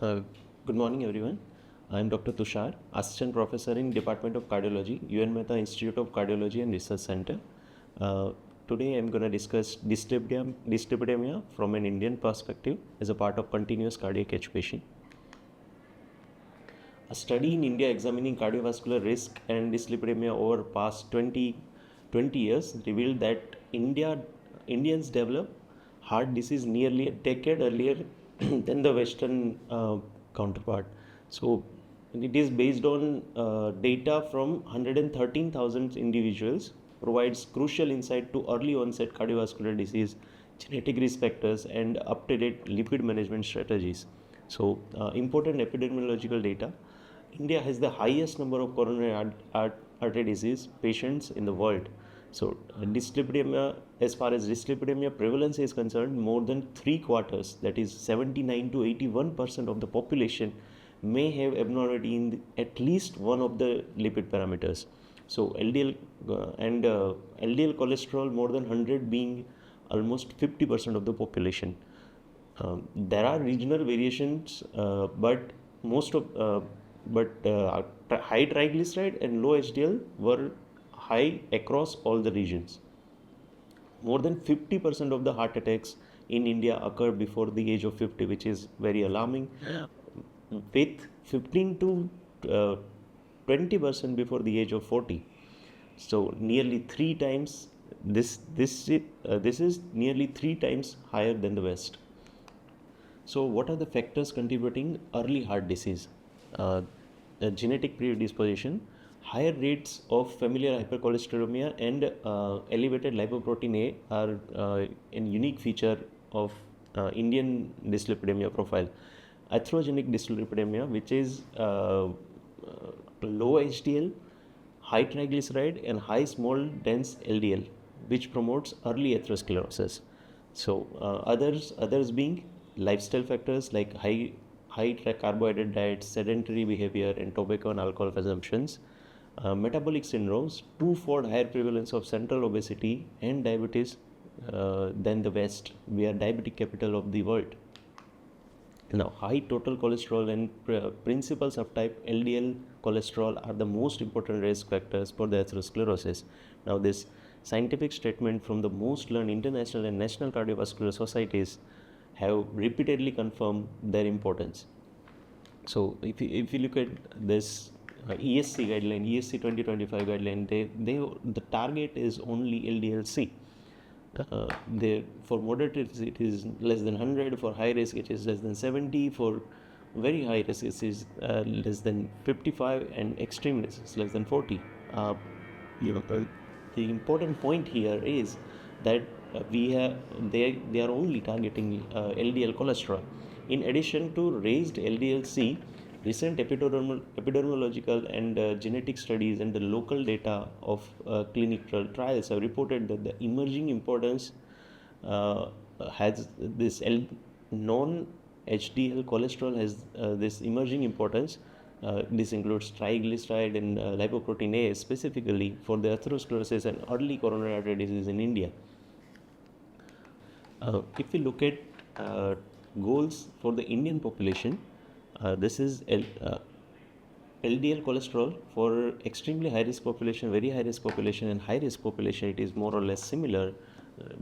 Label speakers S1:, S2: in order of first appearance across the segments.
S1: Uh, Good morning, everyone. I am Dr. Tushar, Assistant Professor in Department of Cardiology, UNMICRC Institute of Cardiology and Research Center. Today, I am going to discuss dyslipidemia from an Indian perspective as a part of continuous cardiac education. A study in India examining cardiovascular risk and dyslipidemia over past 20 years revealed that Indians develop heart disease nearly a decade earlier than the Western counterpart. So it is based on data from 113,000 individuals, provides crucial insight to early onset cardiovascular disease, genetic risk factors, and up-to-date lipid management strategies. So important epidemiological data. India has the highest number of coronary artery disease patients in the world. So, dyslipidemia, as far as dyslipidemia prevalence is concerned, more than three quarters, that is 79 to 81% of the population, may have abnormality in at least one of the lipid parameters. So, LDL cholesterol more than 100 being almost 50% of the population. There are regional variations, but high triglyceride and low HDL were high across all the regions. More than 50% of the heart attacks in India occur before the age of 50, which is very alarming. With 15 to 20% before the age of 40. So nearly three times this is nearly three times higher than the West. So what are the factors contributing early heart disease? Genetic predisposition, higher rates of familial hypercholesterolemia and elevated lipoprotein A are a unique feature of Indian dyslipidemia profile. Atherogenic dyslipidemia, which is low HDL, high triglyceride and high small dense LDL, which promotes early atherosclerosis. So others being lifestyle factors like high carbohydrate diets, sedentary behavior, and tobacco and alcohol consumptions. Metabolic syndromes, twofold higher prevalence of central obesity and diabetes than the West. We are diabetic capital of the world. Now, high total cholesterol and principal subtype LDL cholesterol are the most important risk factors for the atherosclerosis. Now, this scientific statement from the most learned international and national cardiovascular societies have repeatedly confirmed their importance. So, if you look at this ESC guideline, ESC 2025 guideline, the target is only LDL-C. For moderate risk it is less than 100, for high risk it is less than 70, for very high risk it is less than 55, and extreme risk is less than 40. The important point here is that they are only targeting LDL cholesterol. In addition to raised LDL-C, recent epidemiological and genetic studies and the local data of clinical trials have reported that the emerging importance has this non-HDL cholesterol has this emerging importance. This includes triglyceride and lipoprotein A specifically for the atherosclerosis and early coronary artery disease in India. If we look at goals for the Indian population, this is LDL cholesterol for extremely high risk population, very high risk population, and high risk population. It is more or less similar,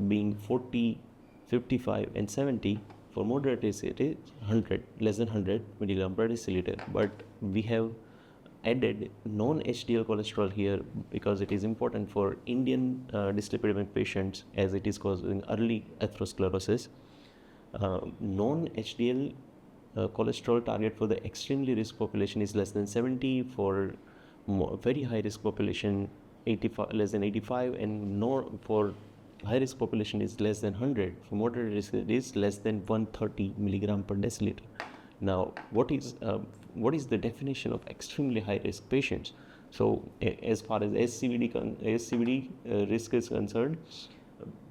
S1: being 40, 55, and 70. For moderate risk, it is 100, less than 100 milligram per deciliter. But we have added non-HDL cholesterol here because it is important for Indian dyslipidemic patients as it is causing early atherosclerosis. Non-HDL cholesterol target for the extremely risk population is less than 70, for very high risk population 85, less than 85, and for high risk population is less than 100. For moderate risk it is less than 130 milligram per deciliter. Now, what is the definition of extremely high risk patients? So, as far as SCVD risk is concerned,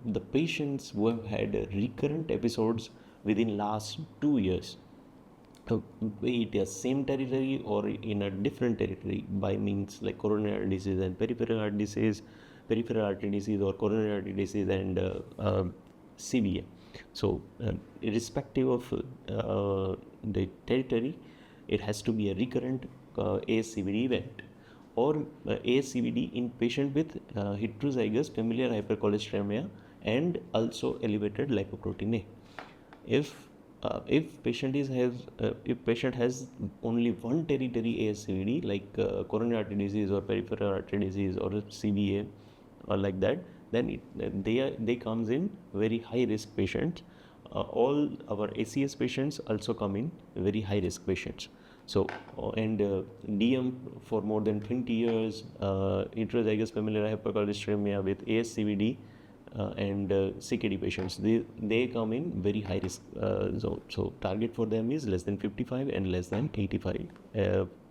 S1: the patients who have had recurrent episodes within last 2 years, be it a same territory or in a different territory, by means like coronary artery disease and peripheral artery disease or coronary artery disease and CVA. So irrespective of the territory, it has to be a recurrent ASCVD event, or ASCVD in patient with heterozygous familial hypercholesterolemia and also elevated lipoprotein A. If patient has only one territory ASCVD, like coronary artery disease or peripheral artery disease or CVA or like that, then they comes in very high risk patients. All our ACS patients also come in very high risk patients. So and DM for more than 20 years, heterozygous familial hypercholesterolemia with ASCVD and CKD patients, they come in very high risk zone. So target for them is less than 55 and less than 85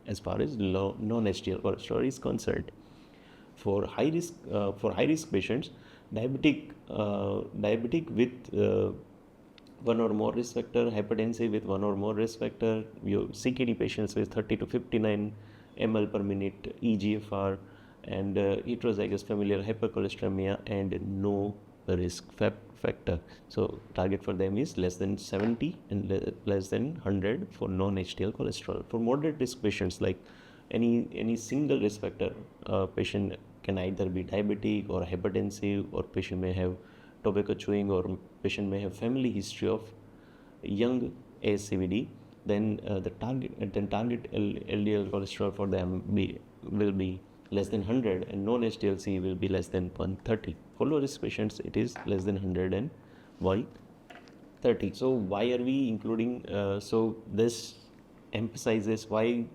S1: as far as non-HDL cholesterol is concerned. For high risk patients, diabetic with one or more risk factor, hypertensive with one or more risk factor, CKD patients with 30 to 59 ml per minute EGFR, and heterozygous familial hypercholesterolemia and no risk factor. So target for them is less than 70 and less than 100 for non-HDL cholesterol. For moderate risk patients, like any single risk factor, patient can either be diabetic or hypertensive, or patient may have tobacco chewing, or patient may have family history of young ASCVD, then the target LDL cholesterol for them will be less than 100, and non-HDL-C will be less than 130. For low risk patients, it is less than 100 and 130. So why are we including? So this emphasizes why.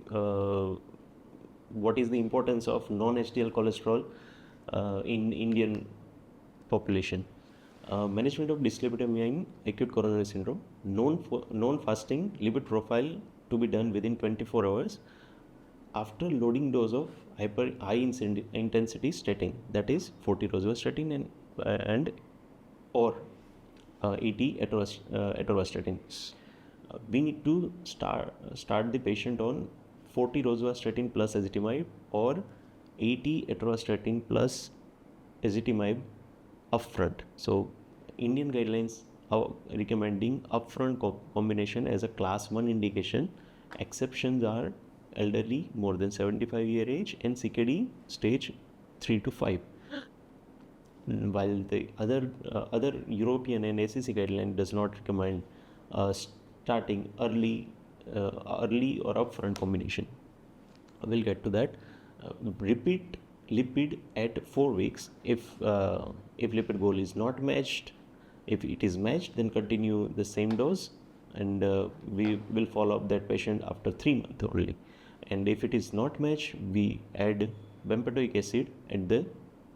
S1: What is the importance of non-HDL cholesterol in Indian population? Management of dyslipidemia in acute coronary syndrome. Known fasting lipid profile to be done within 24 hours after loading dose of high intensity statin, that is 40 rosuvastatin and or 80 atorvastatin. We need to start the patient on 40 rosuvastatin plus ezetimibe or 80 atorvastatin plus ezetimibe upfront. So Indian guidelines are recommending upfront combination as a class 1 indication. Exceptions are elderly more than 75-year age and CKD stage 3 to 5. While the other European and ACC guideline does not recommend starting early or upfront combination. We'll get to that. Repeat lipid at 4 weeks if lipid goal is not matched. If it is matched, then continue the same dose, and we will follow up that patient after 3 months only. And if it is not matched, we add bempedoic acid at the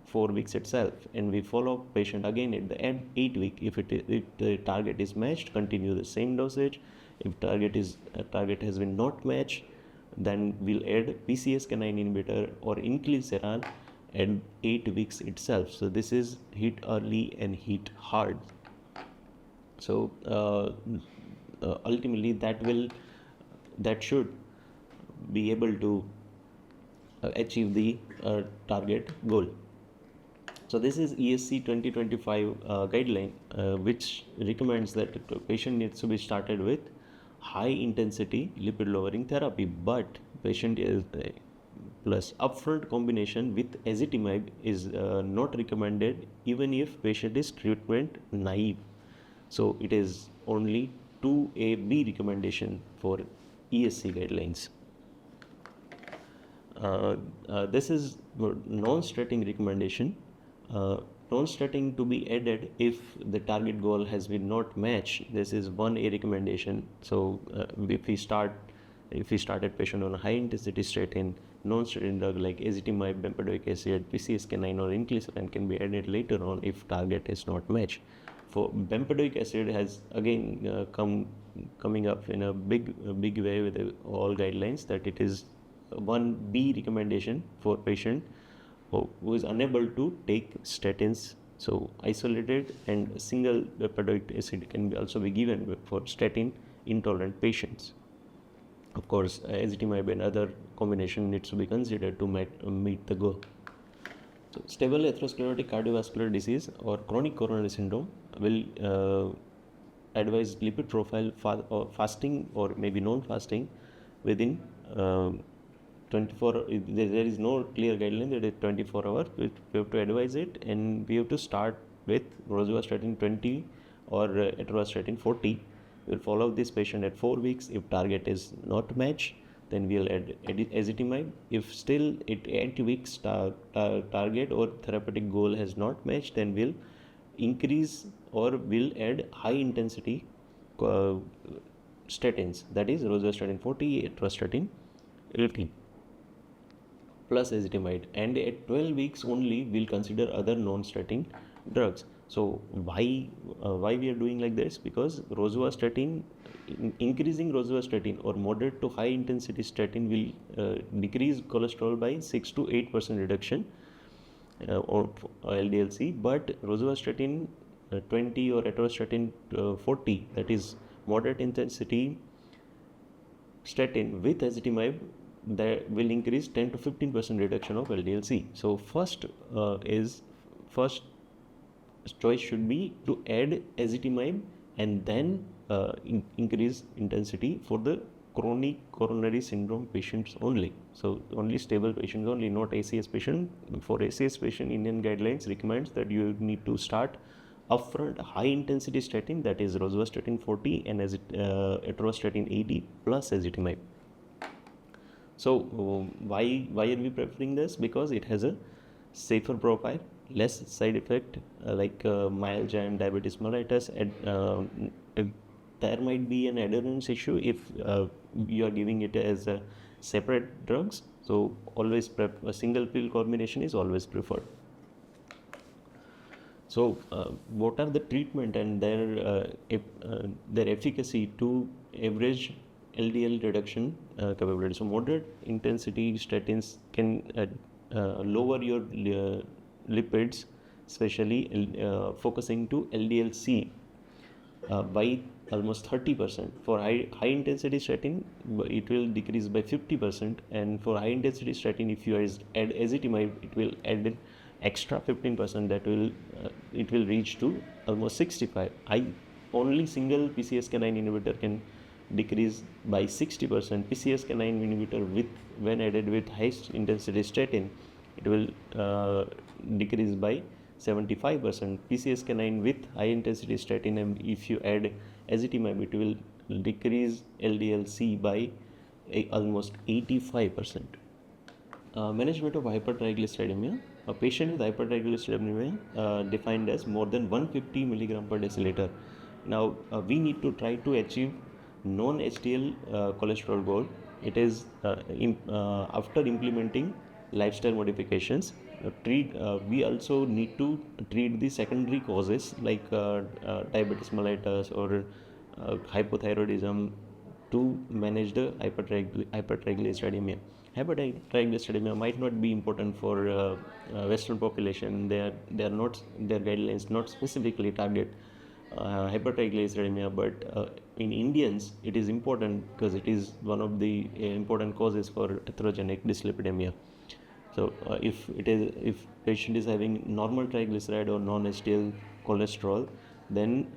S1: 4 weeks itself, and we follow up patient again at the end 8 week. If the target is matched, continue the same dosage. If target has been not matched, then we'll add PCSK9 inhibitor or inclisiran at 8 weeks itself. So this is hit early and hit hard. So ultimately that should be able to achieve the target goal. So this is ESC 2025 guideline, which recommends that the patient needs to be started with high intensity lipid lowering therapy, but patient is plus upfront combination with ezetimibe is not recommended even if patient is treatment naive. So it is only 2AB recommendation for ESC guidelines. This is non-statin recommendation. Non-statin to be added if the target goal has been not matched. This is 1A recommendation. So if we started patient on a high intensity statin, non-statin drug like ezetimibe, bempedoic acid, PCSK9 or inclisiran can be added later on if target is not matched. For bempedoic acid has again coming up in a big way with all guidelines, that it is 1B recommendation for patient who is unable to take statins. So isolated and single bempedoic acid can also be given for statin intolerant patients. Of course, ezetimibe and other combination needs to be considered to meet the goal. So stable atherosclerotic cardiovascular disease or chronic coronary syndrome will advise lipid profile or fasting or maybe non-fasting within 24. There is no clear guideline that is 24 hours. We have to advise it, and we have to start with rosuvastatin 20 or atorvastatin 40. We'll follow this patient at 4 weeks. If target is not matched, then we'll add ezetimibe. If still at 8 weeks target or therapeutic goal has not matched, then we'll increase or will add high intensity statins, that is rosuvastatin 40, atorvastatin 80 plus ezetimibe, and at 12 weeks only we'll consider other non-statin drugs. So why we are doing like this? Because rosuvastatin, increasing rosuvastatin or moderate to high intensity statin will decrease cholesterol by 6 to 8% reduction or LDL-C, but rosuvastatin 20 or atorvastatin 40, that is moderate intensity statin with ezetimibe, that will increase 10 to 15% reduction of LDL-C. So first choice should be to add ezetimibe and then increase intensity for the chronic coronary syndrome patients only. So only stable patients only, not ACS patient. For ACS patient, Indian guidelines recommends that you need to start upfront high intensity statin, that is rosuvastatin 40 and atorvastatin 80 plus ezetimibe. So why are we preferring this? Because it has a safer profile, less side effect like myalgia and diabetes mellitus. There might be an adherence issue if you are giving it as a separate drugs. So always a single pill combination is always preferred. So what are the treatment and their efficacy to average LDL reduction capability? So moderate intensity statins can lower your lipids, especially focusing to LDL-C by almost 30%. For high intensity statin, it will decrease by 50%, and for high intensity statin, if you add ezetimibe, it will add extra 15%. That will it will reach to almost 65. Only single PCSK9 inhibitor can decrease by 60%. PCSK9 inhibitor when added with high intensity statin, it will decrease by 75%. PCSK9 with high intensity statin, and if you add ezetimibe, it will decrease LDL-C by almost 85%. Management of hypertriglyceridemia. A patient with hypertriglyceridemia defined as more than 150 milligram per deciliter. Now we need to try to achieve non-HDL cholesterol goal. It is after implementing lifestyle modifications. We also need to treat the secondary causes like diabetes mellitus or hypothyroidism to manage the hypertriglyceridemia. Hypertriglyceridemia might not be important for Western population. They are not, their guidelines not specifically target hypertriglyceridemia, but in Indians it is important because it is one of the important causes for atherogenic dyslipidemia. So if patient is having normal triglyceride or non-HDL cholesterol, then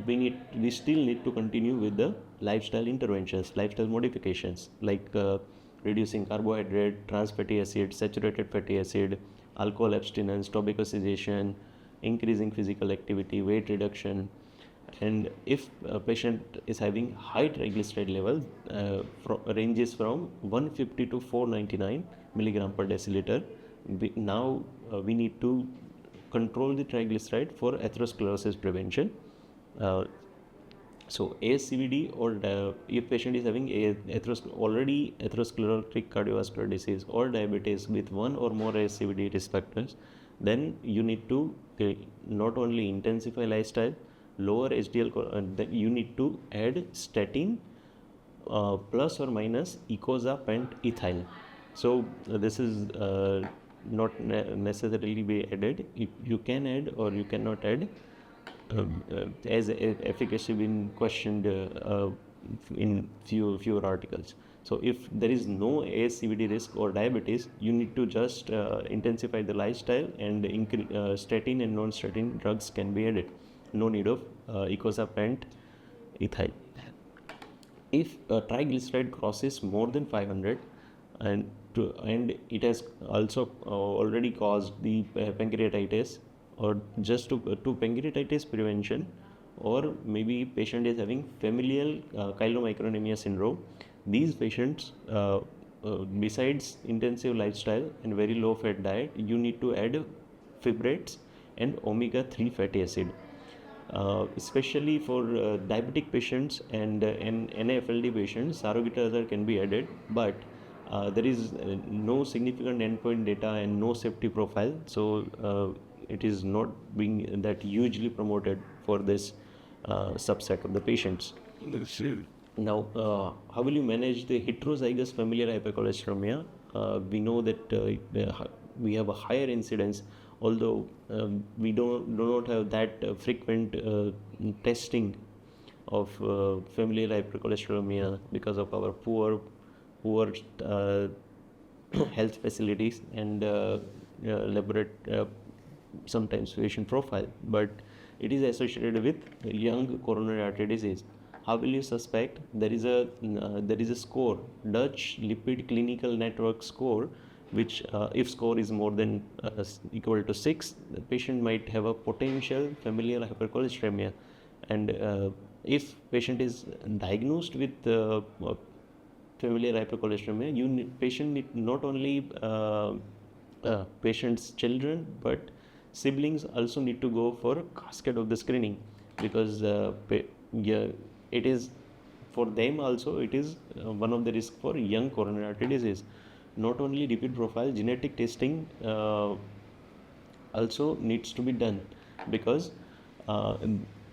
S1: we still need to continue with the lifestyle interventions, lifestyle modifications like reducing carbohydrate, trans fatty acid, saturated fatty acid, alcohol abstinence, tobacco cessation, increasing physical activity, weight reduction. And if a patient is having high triglyceride level, ranges from 150 to 499 milligram per deciliter, we need to control the triglyceride for atherosclerosis prevention. So ASCVD, or if patient is having already atherosclerotic cardiovascular disease or diabetes with one or more ASCVD risk factors, then you need to not only intensify lifestyle, lower HDL, then you need to add statin plus or minus icosapent and ethyl. So this is not necessarily be added. You can add or you cannot add as efficacy been questioned in fewer articles. So if there is no ASCVD risk or diabetes, you need to just intensify the lifestyle, and statin and non-statin drugs can be added. No need of icosapent and ethyl. If triglyceride crosses more than 500, and it has also already caused the pancreatitis, or just to pancreatitis prevention, or maybe patient is having familial chylomicronemia syndrome, these patients, besides intensive lifestyle and very low fat diet, you need to add fibrates and omega-3 fatty acid. Especially for diabetic patients and NAFLD patients, saroglitazar can be added, but there is no significant endpoint data and no safety profile, so it is not being that hugely promoted for this subset of the patients. Now, how will you manage the heterozygous familial hypercholesterolemia? We know that we have a higher incidence, although we do not have that frequent testing of familial hypercholesterolemia because of our poor health facilities and sometimes patient profile, but it is associated with young coronary artery disease. How will you suspect? There is a score, Dutch Lipid Clinical Network score, which if score is more than equal to 6, the patient might have a potential familial hypercholesterolemia. And if patient is diagnosed with familial hypercholesterolemia, patient need not only patient's children, but siblings also need to go for a cascade of the screening, because it is for them also, it is one of the risk for young coronary artery disease. Not only lipid profile, genetic testing also needs to be done, because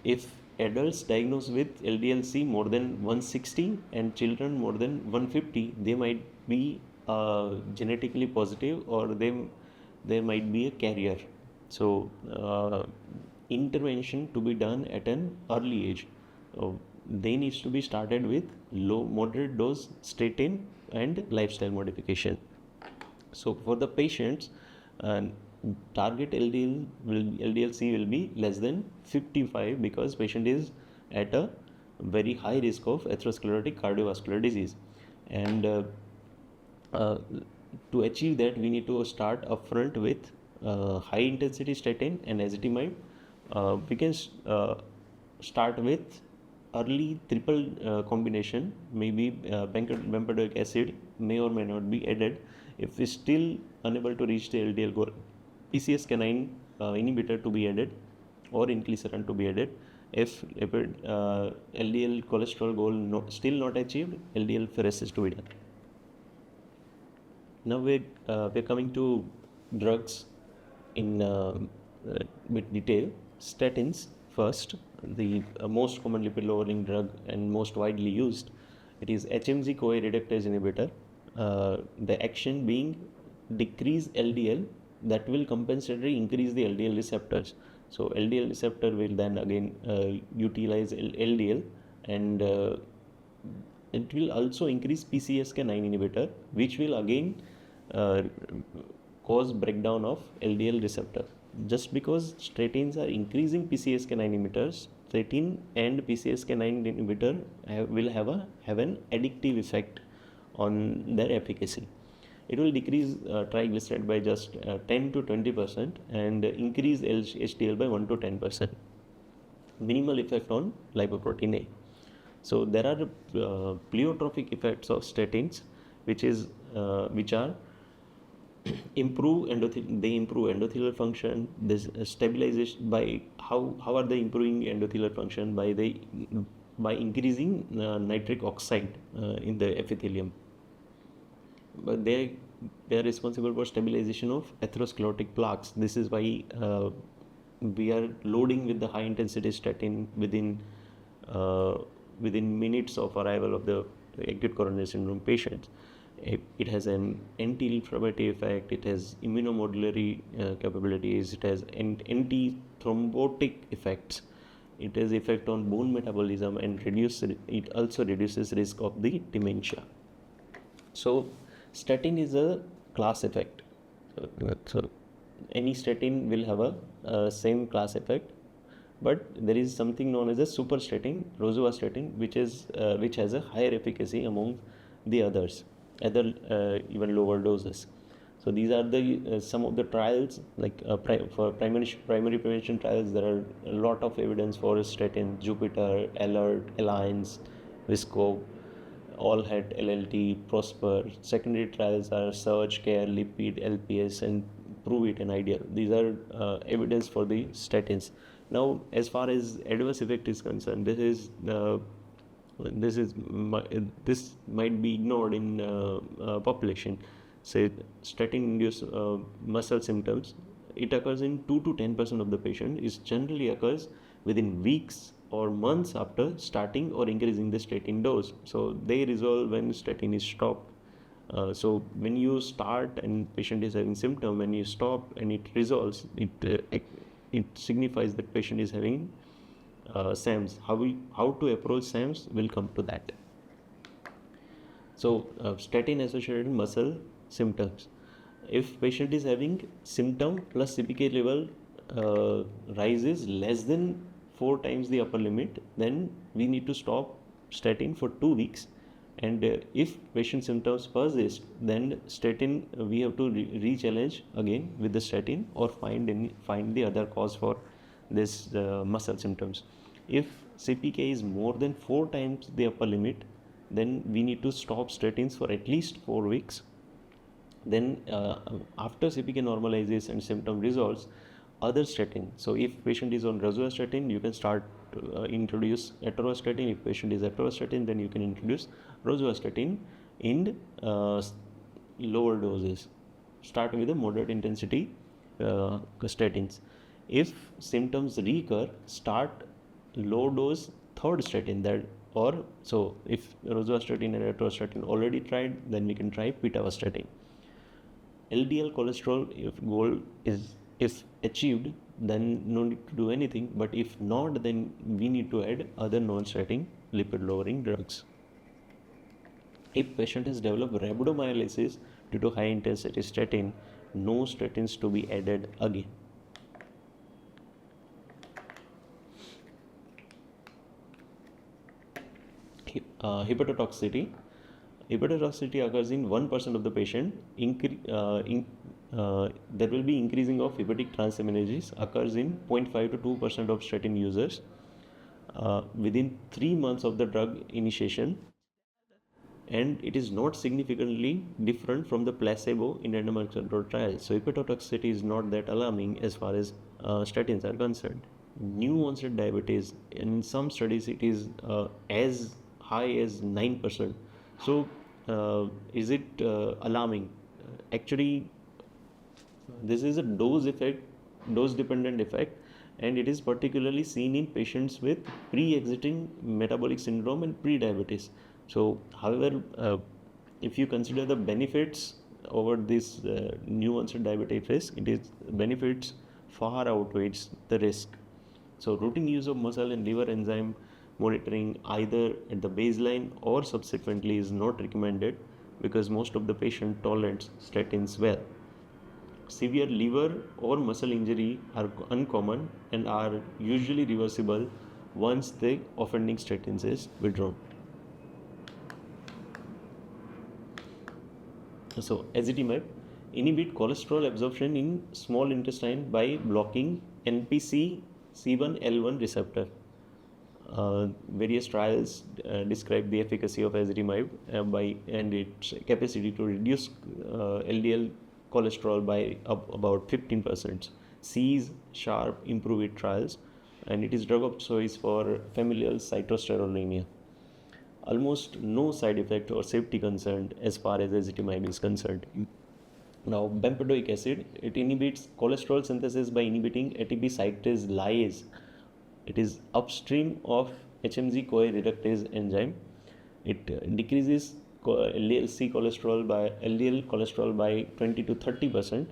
S1: if adults diagnosed with LDL-C more than 160 and children more than 150, they might be genetically positive, or they might be a carrier. So intervention to be done at an early age. They needs to be started with moderate dose statin and lifestyle modification. So for the patients, target LDL-C will be less than 55, because patient is at a very high risk of atherosclerotic cardiovascular disease. And to achieve that, we need to start upfront with high intensity statin and ezetimibe. We can start with early triple combination, maybe bempedoic acid may or may not be added. If we still unable to reach the LDL goal, PCSK9 inhibitor to be added, or inclisiran to be added. If LDL cholesterol goal still not achieved, LDL pheresis to be done. Now we're coming to drugs in with detail. Statins first, the most common lipid lowering drug and most widely used. It is HMG-CoA reductase inhibitor. The action being decrease LDL, that will compensatory increase the LDL receptors. So LDL receptor will then again utilize LDL, and it will also increase PCSK9 inhibitor, which will again cause breakdown of LDL receptor. Just because statins are increasing PCSK9 inhibitors, statin and PCSK9 inhibitor will have an addictive effect on their efficacy. It will decrease triglyceride by just 10 to 20% and increase HDL by 1 to 10%. Minimal effect on lipoprotein A. So there are pleiotropic effects of statins, which are improve endothelial function. This stabilization, by how are they improving endothelial function? By increasing nitric oxide in the epithelium. But they are responsible for stabilization of atherosclerotic plaques. This is why we are loading with the high intensity statin within minutes of arrival of the acute coronary syndrome patients. It has an anti-inflammatory effect, it has immunomodulatory capabilities, it has anti-thrombotic effects, it has effect on bone metabolism, and it also reduces risk of the dementia. So statin is a class effect. So any statin will have a same class effect, but there is something known as a superstatin, rosuvastatin, which has a higher efficacy among the other even lower doses. So these are the some of the trials, like for primary prevention trials. There are a lot of evidence for statin: Jupiter, Alert, Alliance, Visco, all had LLT, Prosper. Secondary trials are Surge, Care, Lipid, LPS, and Prove It and Ideal. These are evidence for the statins. Now, as far as adverse effect is concerned, this might be ignored in population. Say statin-induced muscle symptoms. It occurs in 2 to 10% of the patient. It generally occurs within weeks or months after starting or increasing the statin dose. So they resolve when statin is stopped. So when you start and patient is having symptom, when you stop and it resolves, it signifies that patient is having SAMS. How to approach SAMS, will come to that. So statin associated muscle symptoms. If patient is having symptom plus CPK level rises less than 4 times the upper limit, then we need to stop statin for 2 weeks. And if patient symptoms persist, then statin we have to re-challenge again with the statin, or find the other cause for this muscle symptoms. If CPK is more than 4 times the upper limit, then we need to stop statins for at least 4 weeks. Then after CPK normalizes and symptom resolves, other statin. So if patient is on rosuvastatin, you can start introduce atorvastatin. If patient is atorvastatin, then you can introduce rosuvastatin in lower doses. Start with a moderate intensity statins. If symptoms recur, start low dose third statin. So if rosuvastatin and atorvastatin already tried, then we can try pitavastatin. LDL cholesterol, if achieved, then no need to do anything, but if not, then we need to add other non-statin lipid lowering drugs. If patient has developed rhabdomyolysis due to high intensity statin, no statins to be added again. Hepatotoxicity. Hepatotoxicity occurs in 1% of the patient. There will be increasing of hepatic transaminases, occurs in 0.5 to 2% of statin users within 3 months of the drug initiation, and it is not significantly different from the placebo in randomized controlled trials. So hepatotoxicity is not that alarming as far as statins are concerned. New onset diabetes, in some studies it is as high as 9%. So is it alarming? Actually, this is a dose dependent effect, and it is particularly seen in patients with pre-existing metabolic syndrome and pre-diabetes. So however, if you consider the benefits over this new onset diabetes risk, benefits far outweighs the risk. So routine use of muscle and liver enzyme monitoring either at the baseline or subsequently is not recommended, because most of the patient tolerates statins well. Severe liver or muscle injury are uncommon and are usually reversible once the offending statins is withdrawn. So ezetimibe inhibit cholesterol absorption in small intestine by blocking NPC C1L1 receptor. Various trials describe the efficacy of ezetimibe and its capacity to reduce LDL cholesterol by about 15%. Seize, Sharp, Improve It trials, and it is drug of choice for familial cytosterolemia. Almost no side effect or safety concern as far as ezetimibe is concerned. Now, bempedoic acid, it inhibits cholesterol synthesis by inhibiting ATP cyclase lyase. It is upstream of HMG-CoA reductase enzyme. It decreases LDL cholesterol by 20 to 30%.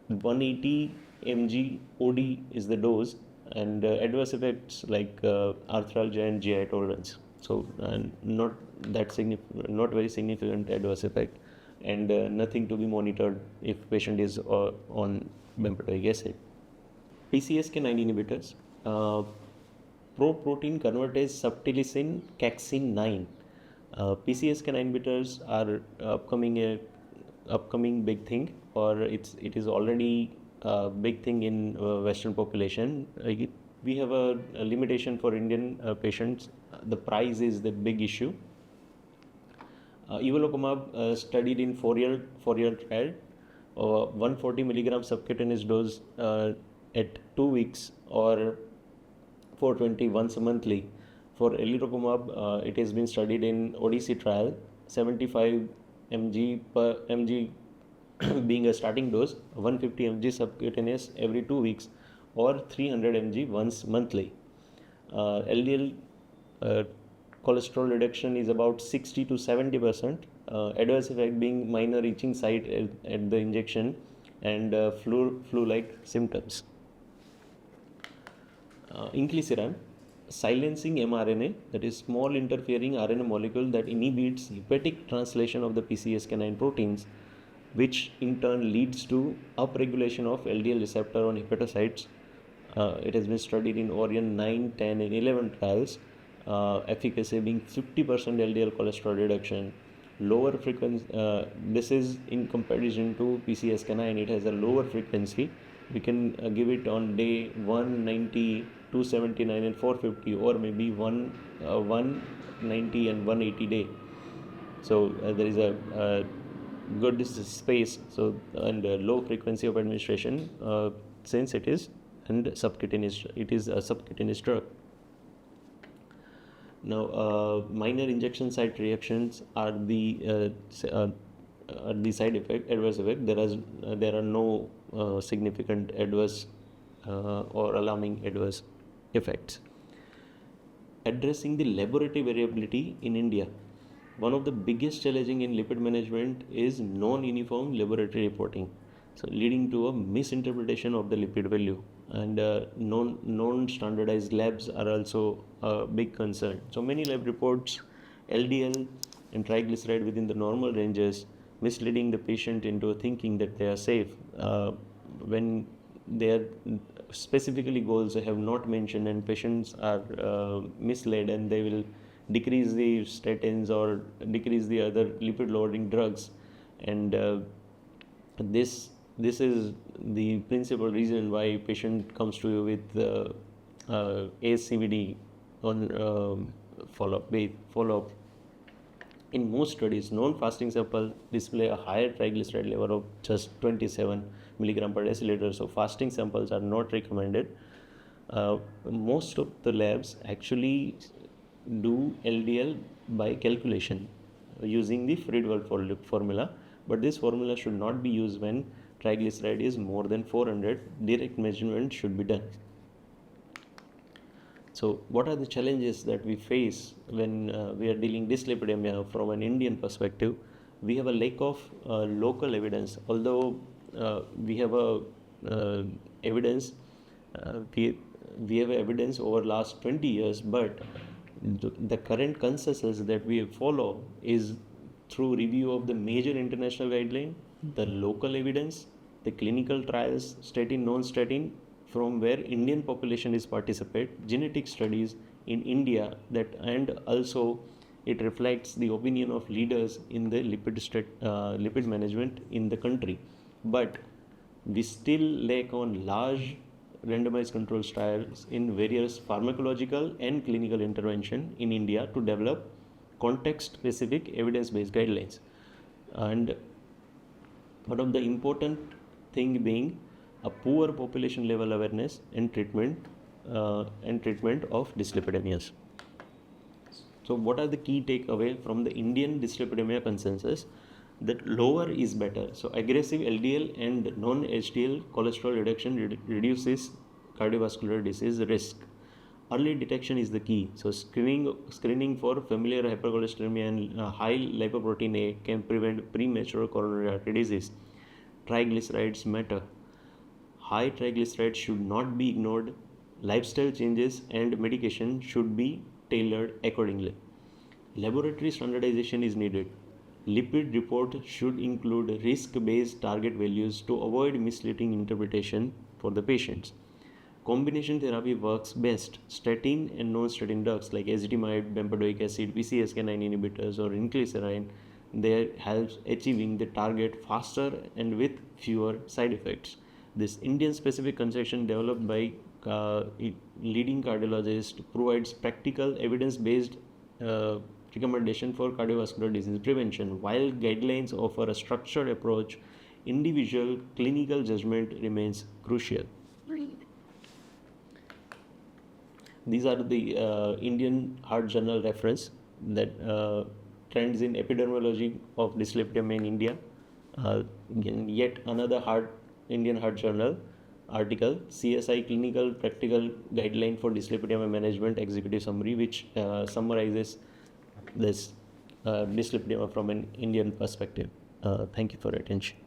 S1: 180 mg OD is the dose, and adverse effects like arthralgia and GI tolerance. So not very significant adverse effect, and nothing to be monitored if patient is on bempedoic acid. PCSK9 inhibitors, uh, pro-protein convertase subtilisin caxin 9. PCSK9 inhibitors are upcoming big thing, or it is already a big thing in Western population. We have a limitation for Indian patients. The price is the big issue. Evolocumab studied in four-year trial, 140 milligram subcutaneous dose at 2 weeks, or 420 once monthly. For elirocumab, it has been studied in Odyssey trial, 75 mg per mg being a starting dose, 150 mg subcutaneous every 2 weeks, or 300 mg once monthly. LDL cholesterol reduction is about 60 to 70%. Adverse effect being minor itching site at the injection, and flu-like symptoms. Inclisiran, silencing mRNA, that is small interfering RNA molecule that inhibits hepatic translation of the PCSK9 proteins, which in turn leads to upregulation of LDL receptor on hepatocytes. It has been studied in Orion 9, 10 and 11 trials, efficacy being 50% LDL cholesterol reduction, lower frequency. This is in comparison to PCSK9, it has a lower frequency. We can give it on day 190, 279 and 450, or maybe 190 and 180 day. So there is a good space, so, and low frequency of administration, since it is a subcutaneous drug. Now, minor injection site reactions are the side effect, adverse effect. There are no significant adverse or alarming adverse effects. Addressing the laboratory variability in India. One of the biggest challenges in lipid management is non-uniform laboratory reporting, so leading to a misinterpretation of the lipid value, and non-standardized labs are also a big concern. So many lab reports LDL and triglyceride within the normal ranges, misleading the patient into thinking that they are safe, when their specifically goals have not mentioned, and patients are misled, and they will decrease the statins or decrease the other lipid lowering drugs, and this is the principal reason why patient comes to you with ASCVD on follow-up. In most studies, non-fasting sample display a higher triglyceride level of just 27 milligram per deciliter, so fasting samples are not recommended. Most of the labs actually do LDL by calculation using the Friedewald formula, but this formula should not be used when triglyceride is more than 400. Direct measurement should be done. So what are the challenges that we face when we are dealing dyslipidemia from an Indian perspective? We have a lack of local evidence. Although we have evidence, we have evidence over last 20 years, but the current consensus that we follow is through review of the major international guideline, the local evidence, the clinical trials, statin, non-statin, from where Indian population is participate, genetic studies in India, that, and also it reflects the opinion of leaders in the lipid management in the country. But we still lack on large randomized control trials in various pharmacological and clinical intervention in India to develop context-specific evidence-based guidelines. And one of the important thing being a poor population level awareness and treatment of dyslipidemias. So what are the key takeaway from the Indian dyslipidemia consensus? That lower is better. So aggressive LDL and non-HDL cholesterol reduction reduces cardiovascular disease risk. Early detection is the key. So screening for familial hypercholesterolemia and high lipoprotein A can prevent premature coronary artery disease. Triglycerides matter. High triglycerides should not be ignored. Lifestyle changes and medication should be tailored accordingly. laboratory standardization is needed. Lipid report should include risk-based target values to avoid misleading interpretation for the patients. Combination therapy works best. Statin and non-statin drugs like ezetimibe, bempedoic acid, PCSK9 inhibitors, or inclisiran, they helps achieving the target faster and with fewer side effects. This Indian-specific conception developed by leading cardiologist provides practical evidence-based uh, recommendation for cardiovascular disease prevention. While guidelines offer a structured approach, individual clinical judgment remains crucial. These are the Indian Heart Journal reference that trends in epidemiology of dyslipidemia in India. Yet another Indian Heart Journal article, CSI Clinical Practical Guideline for Dyslipidemia Management Executive Summary, which summarizes this dyslipidemia from an Indian perspective. Thank you for your attention.